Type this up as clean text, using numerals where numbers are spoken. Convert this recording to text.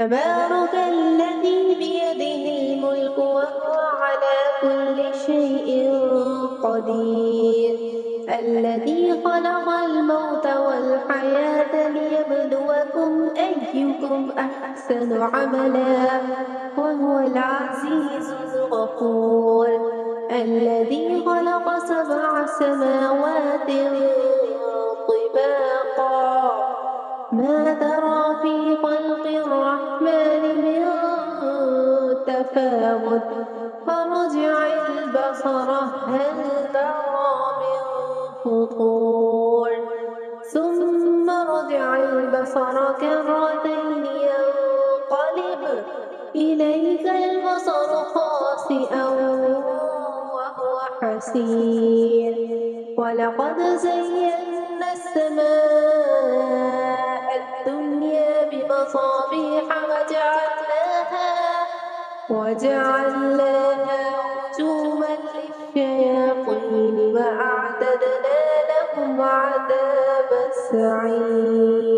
تبارك الذي بيده الملك وهو على كل شيء قدير الذي خلق الموت والحياة ليبلوكم أيكم أحسن عملا وهو العزيز الغفور الذي خلق 7 سماوات طباقا ما ترى في خلق الرحمن من تفاوت فارجع البصر هل ترى من فطور ثم ارجع البصر كرتين ينقلب إليك البصر خاسئا وهو حسير ولقد زينا السماء الدنيا بمصابيح وجعلناها رجوما للشياطين وأعتدنا لهم عذاب السعير.